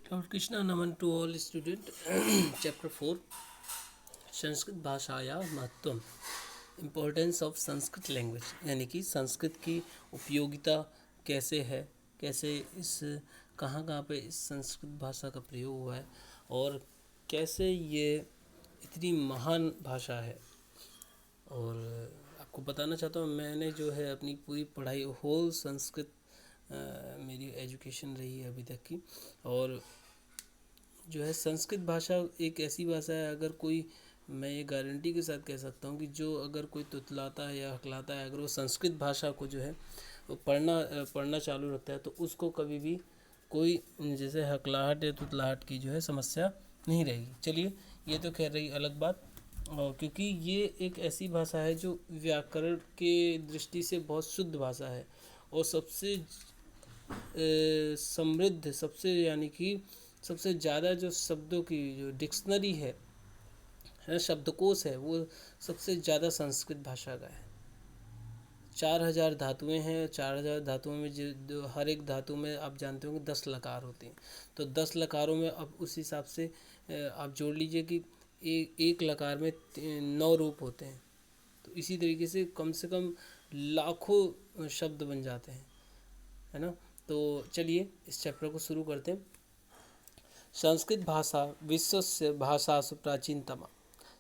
Lord Krishna Naman to all student. Chapter 4 Sanskrit भाषाया महत्व importance of Sanskrit language, यानी कि संस्कृत की उपयोगिता कैसे है, कैसे इस कहाँ कहाँ पे इस संस्कृत भाषा का प्रयोग हुआ है और कैसे ये इतनी महान भाषा है। और आपको बताना चाहता हूँ, मैंने जो है अपनी पूरी पढ़ाई होल संस्कृत मेरी एजुकेशन रही है अभी तक की। और जो है संस्कृत भाषा एक ऐसी भाषा है, अगर कोई, मैं ये गारंटी के साथ कह सकता हूँ कि जो अगर कोई तुतलाता है या हकलाता है, अगर वो संस्कृत भाषा को जो है वो पढ़ना चालू रखता है तो उसको कभी भी कोई जैसे हकलाहट या तुतलाहट की जो है समस्या नहीं रहेगी। चलिए, ये तो कह रही अलग बात। और क्योंकि ये एक ऐसी भाषा है जो व्याकरण के दृष्टि से बहुत शुद्ध भाषा है और सबसे समृद्ध, सबसे यानी कि सबसे ज़्यादा जो शब्दों की जो डिक्शनरी है शब्दकोश है, वो सबसे ज़्यादा संस्कृत भाषा का है। 4000 धातुएं हैं। 4000 धातुओं में जो हर एक धातु में आप जानते होंगे 10 लकार होते हैं। तो 10 लकारों में अब उस हिसाब से आप जोड़ लीजिए कि एक लकार में 9 रूप होते हैं। तो इसी तरीके से कम लाखों शब्द बन जाते हैं, है ना। तो चलिए इस चैप्टर को शुरू करते हैं। संस्कृत भाषा विश्वस्य भाषासु प्राचीनतमा।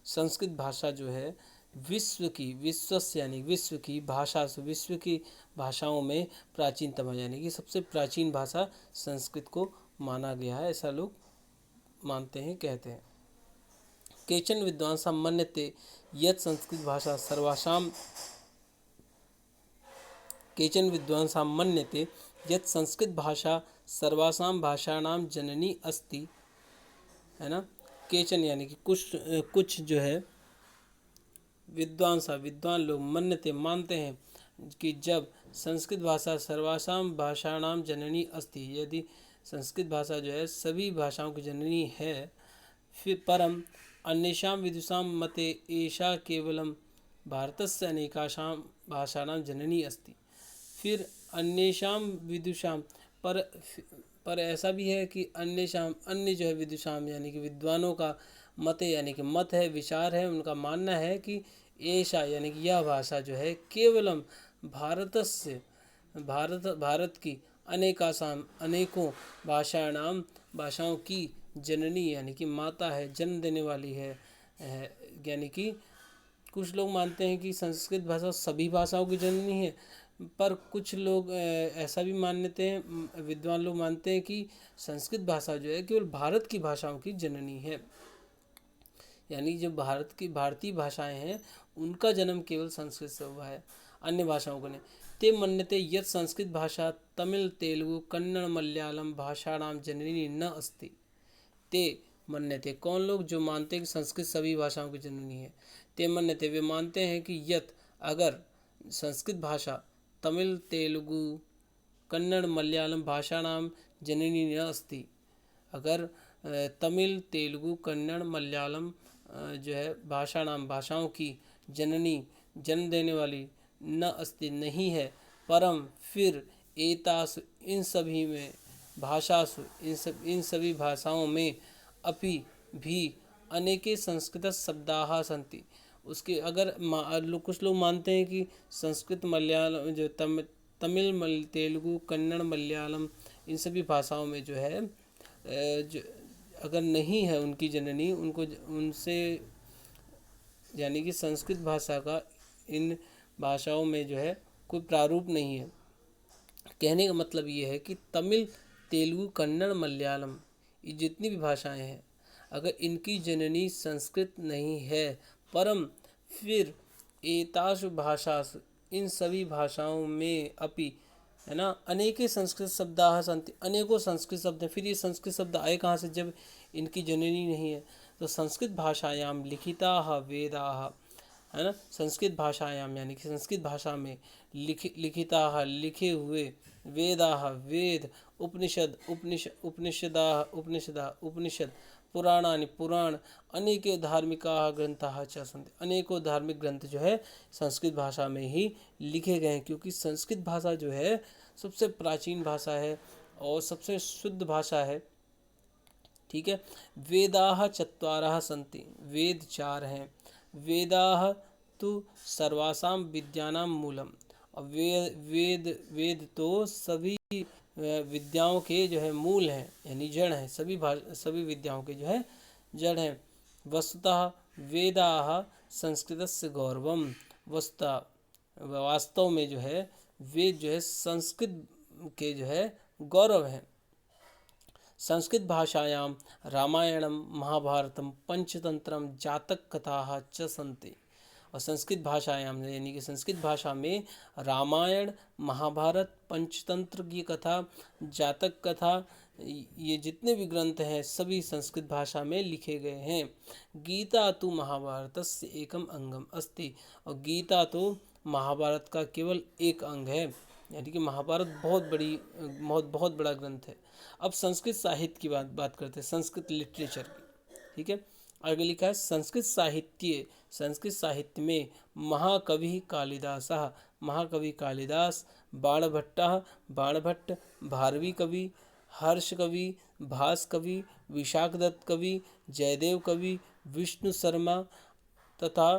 संस्कृत भाषा जो है विश्वस्य यानी विश्व की भाषासु, विश्व की भाषाओं में प्राचीनतमा यानी कि सबसे प्राचीन भाषा संस्कृत को माना गया है, ऐसा लोग मानते हैं, कहते हैं। केचन विद्वांसा मन्यते यत् संस्कृत भाषा सर्वासां केचन विद्वांसा मन्यते यत् संस्कृत भाषा सर्वासां भाषाणां जननी अस्ति, है ना। केचन यानी कि कुछ जो है विद्वान लोग मन्यते मानते हैं कि जब संस्कृत भाषा सर्वासां भाषाणां जननी अस्ति, यदि संस्कृत भाषा जो है सभी भाषाओं की जननी है, फिर परम अन्येषां विदुषां मते एषा केवलं भारतस्य अनेकासां भाषाणां जननी अस्ति। फिर अन्येषां विदुषां पर ऐसा भी है कि अन्य जो है विदुषाम यानी कि विद्वानों का मते यानी कि मत है, विचार है, उनका मानना है कि ऐसा यानी कि यह भाषा जो है केवलम भारत की अनेकों भाषाओं की जननी यानी कि माता है, जन्म देने वाली है। यानी कि कुछ लोग मानते हैं कि संस्कृत भाषा सभी भाषाओं की जननी है, पर कुछ लोग ऐसा भी मानते हैं, विद्वान लोग मानते हैं कि संस्कृत भाषा जो है केवल भारत की भाषाओं की जननी है। यानी जो भारतीय भाषाएं हैं उनका जन्म केवल संस्कृत से हुआ है, अन्य भाषाओं को नहीं। ते मन्यते यत् संस्कृत भाषा तमिल तेलुगु कन्नड़ मलयालम भाषाणाम जननी न अस्ति। ते मन्यते कौन लोग, जो मानते हैं कि संस्कृत सभी भाषाओं की जननी है। ते मन्यते वे मानते हैं कि यत् अगर संस्कृत भाषा तमिल तेलुगु कन्नड़ मलयालम भाषाणाम जननी न अस्ति, अगर तमिल तेलुगु कन्नड़ मलयालम जो है भाषाओं की जननी, जन्म देने वाली, न अस्ति नहीं है, परम फिर एतासु इन सभी में भाषासु इन सभी भाषाओं में अपि भी अनेके संस्कृत शब्दाः सन्ति। उसके अगर कुछ लोग मानते हैं कि संस्कृत मलयालम जो तमिल तेलुगु कन्नड़ मलयालम इन सभी भाषाओं में जो है जो अगर नहीं है उनकी जननी, उनको उनसे यानी कि संस्कृत भाषा का इन भाषाओं में जो है कोई प्रारूप नहीं है। कहने का मतलब ये है कि तमिल तेलुगु कन्नड़ मलयालम ये जितनी भी भाषाएं हैं, अगर इनकी जननी संस्कृत नहीं है, परम फिर एतासु भाषासु इन सभी भाषाओं में अपि, है ना, अनेके संस्कृत शब्दाः सन्ति, अनेकों संस्कृत शब्द हैं। फिर ये संस्कृत शब्द आए कहाँ से जब इनकी जननी नहीं है। तो संस्कृत भाषायाम लिखिताः वेदाः, है ना, संस्कृत भाषायाम यानी कि संस्कृत भाषा में लिखिताः लिखे हुए, वेदाः वेद, उपनिषद पुराणानि पुराण, अनेके धार्मिकाः ग्रंथाः च सन्ति, अनेकों धार्मिक ग्रंथ जो है संस्कृत भाषा में ही लिखे गए हैं। क्योंकि संस्कृत भाषा जो है सबसे प्राचीन भाषा है और सबसे शुद्ध भाषा है। ठीक है। वेदाः चत्वारः सन्ति, वेद 4 हैं। वेदाः तु सर्वासां विद्यानां मूलम। और वेद तो सभी विद्याओं के जो है मूल हैं, यानी जड़ हैं, सभी विद्याओं के जो है जड़ हैं। वस्तुतः वेदाः संस्कृतस्य गौरवम। वस्तुतः वास्तव में जो है वेद जो है संस्कृत के जो है गौरव हैं। संस्कृत भाषायां रामायणं महाभारतं पंचतंत्रम जातक कथाः च सन्ति। और संस्कृत भाषायां यानी कि संस्कृत भाषा में रामायण, महाभारत, पंचतंत्र की कथा, जातक कथा, ये जितने भी ग्रंथ हैं सभी संस्कृत भाषा में लिखे गए हैं। गीता तो महाभारतस्य एकम अंगम अस्ति। और गीता तो महाभारत का केवल एक अंग है, यानी कि महाभारत बहुत बड़ा ग्रंथ है। अब संस्कृत साहित्य की बात करते हैं, संस्कृत लिटरेचर की। ठीक है, आगे लिखा है संस्कृत साहित्य में महाकवि कालिदासः, महाकवि कालिदास, बाणभट्ट, भारवी कवि, हर्ष कवि, भास कवि, विशाखदत्त कवि, जयदेव कवि, विष्णु शर्मा तथा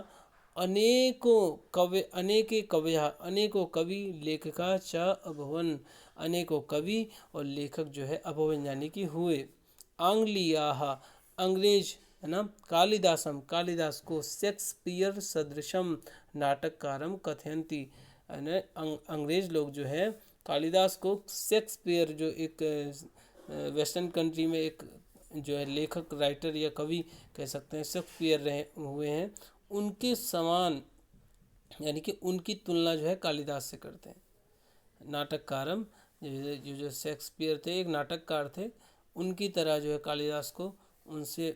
अनेकों कवि लेखका च अभवन। अनेकों कवि और लेखक जो है अभवन यानी कि हुए। आंग्लीयाः, अंग्रेज है ना, कालिदास को शेक्सपियर सदृशम नाटककारम कथयन्ति। अंग्रेज लोग जो है कालिदास को शेक्सपियर, जो एक वेस्टर्न कंट्री में एक जो है लेखक, राइटर या कवि कह सकते हैं, शेक्सपियर रहे हुए हैं, उनके समान यानी कि उनकी तुलना जो है कालिदास से करते हैं। नाटककारम, जो शेक्सपियर थे एक नाटककार थे, उनकी तरह जो है कालिदास को उनसे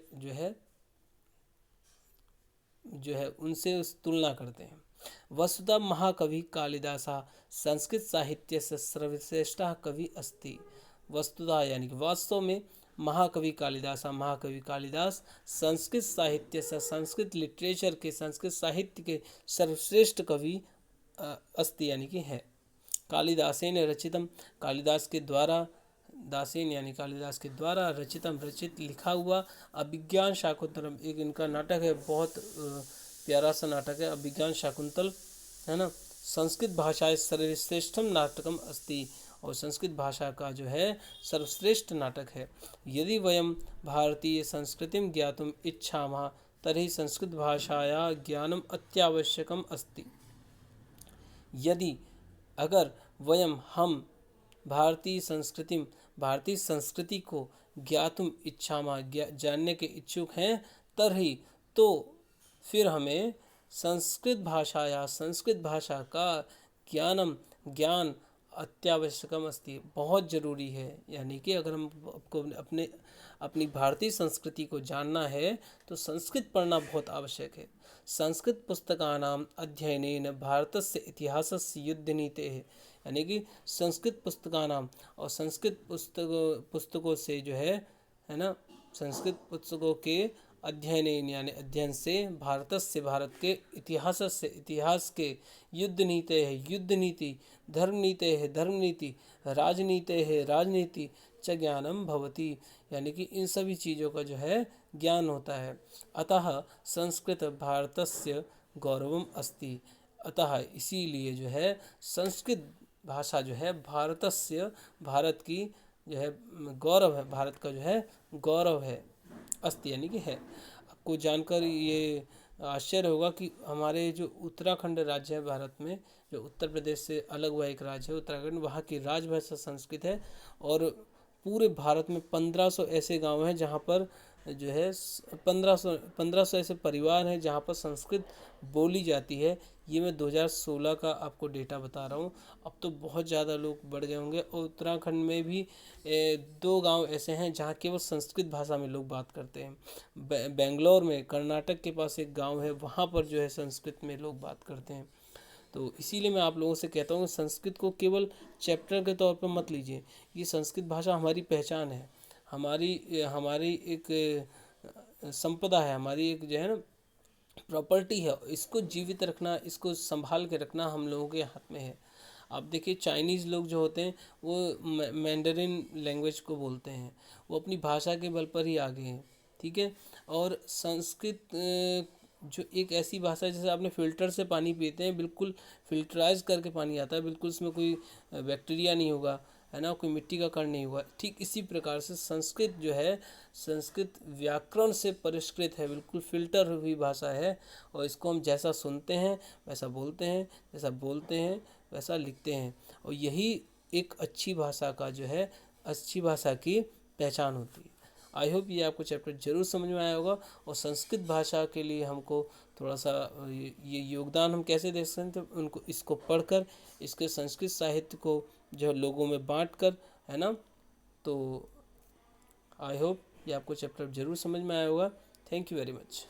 उनसे तुलना करते हैं। वस्तुतः महाकवि कालिदासः संस्कृत साहित्यस्य सर्वश्रेष्ठः कवि अस्ति। वस्तुतः यानी कि वास्तव में महाकवि कालिदास संस्कृत साहित्य से, संस्कृत लिटरेचर के, संस्कृत साहित्य के सर्वश्रेष्ठ कवि अस्ति यानी कि है। कालिदासेन रचितम, कालिदास के द्वारा रचित लिखा हुआ अभिज्ञान शाकुंतलम, एक इनका नाटक है, बहुत प्यारा सा नाटक है अभिज्ञान शाकुंतल, है ना। संस्कृत भाषा सर्वश्रेष्ठम नाटकम अस्ति, और संस्कृत भाषा का जो है सर्वश्रेष्ठ नाटक है। यदि वयम भारतीय संस्कृतिं ज्ञातुम इच्छामः तर्हि संस्कृत भाषाया ज्ञानम अत्यावश्यकम अस्ति। यदि अगर हम भारतीय संस्कृति को ज्ञातुम इच्छामः जानने के इच्छुक हैं, तर्हि तो फिर हमें संस्कृत भाषा का ज्ञान अत्यावश्यकम अस्ति, बहुत ज़रूरी है। यानी कि अगर हम आपको अपनी भारतीय संस्कृति को जानना है तो संस्कृत पढ़ना बहुत आवश्यक है। संस्कृत पुस्तकानाम अध्ययनेन भारतस्य इतिहासस्य युद्धनीतेः, यानी कि संस्कृत पुस्तकानाम, और संस्कृत पुस्तकों से जो है ना, संस्कृत पुस्तकों के अध्ययन से भारत के इतिहास के युद्धनीति, धर्मनीति, राजनीति च ज्ञानम भवति, यानी कि इन सभी चीज़ों का जो है ज्ञान होता है। अतः संस्कृत भारतस्य गौरवम अस्ति, अतः इसीलिए जो है संस्कृत भाषा जो है भारत की जो है गौरव है, भारत का जो है गौरव है, अस्ति यानी कि है। आपको जानकर ये आश्चर्य होगा कि हमारे जो उत्तराखंड राज्य है भारत में, जो उत्तर प्रदेश से अलग हुआ एक राज्य है उत्तराखंड, वहाँ की राजभाषा संस्कृत है। और पूरे भारत में 1500 ऐसे गांव हैं जहाँ पर जो है 1500 ऐसे परिवार हैं जहाँ पर संस्कृत बोली जाती है। ये मैं 2016 का आपको डेटा बता रहा हूँ। अब तो बहुत ज़्यादा लोग बढ़ गए होंगे। और उत्तराखंड में भी 2 गांव ऐसे हैं जहाँ केवल संस्कृत भाषा में लोग बात करते हैं। बेंगलोर में, कर्नाटक के पास एक गांव है, वहाँ पर जो है संस्कृत में लोग बात करते हैं। तो इसीलिए मैं आप लोगों से कहता हूँ संस्कृत को केवल चैप्टर के तौर पर मत लीजिए। ये संस्कृत भाषा हमारी पहचान है, हमारी एक संपदा है, हमारी एक जो है ना प्रॉपर्टी है। इसको जीवित रखना, इसको संभाल के रखना हम लोगों के हाथ में है। आप देखिए चाइनीज़ लोग जो होते हैं वो मैंडरिन लैंग्वेज को बोलते हैं, वो अपनी भाषा के बल पर ही आगे हैं, ठीक है। और संस्कृत जो एक ऐसी भाषा है, जैसे आपने फ़िल्टर से पानी पीते हैं, बिल्कुल फिल्टराइज करके पानी आता है, बिल्कुल उसमें कोई बैक्टीरिया नहीं होगा, है ना, कोई मिट्टी का कण नहीं हुआ। ठीक इसी प्रकार से संस्कृत जो है, संस्कृत व्याकरण से परिष्कृत है, बिल्कुल फिल्टर हुई भाषा है। और इसको हम जैसा सुनते हैं वैसा बोलते हैं, जैसा बोलते हैं वैसा लिखते हैं। और यही एक अच्छी भाषा का जो है, अच्छी भाषा की पहचान होती है। आई होप ये आपको चैप्टर जरूर समझ में आया होगा। और संस्कृत भाषा के लिए हमको थोड़ा सा ये योगदान हम कैसे दे सकते हैं, तो उनको इसको पढ़कर, इसके संस्कृत साहित्य को जो लोगों में बांट कर, है ना। तो आई होप ये आपको चैप्टर जरूर समझ में आया होगा। Thank you very much.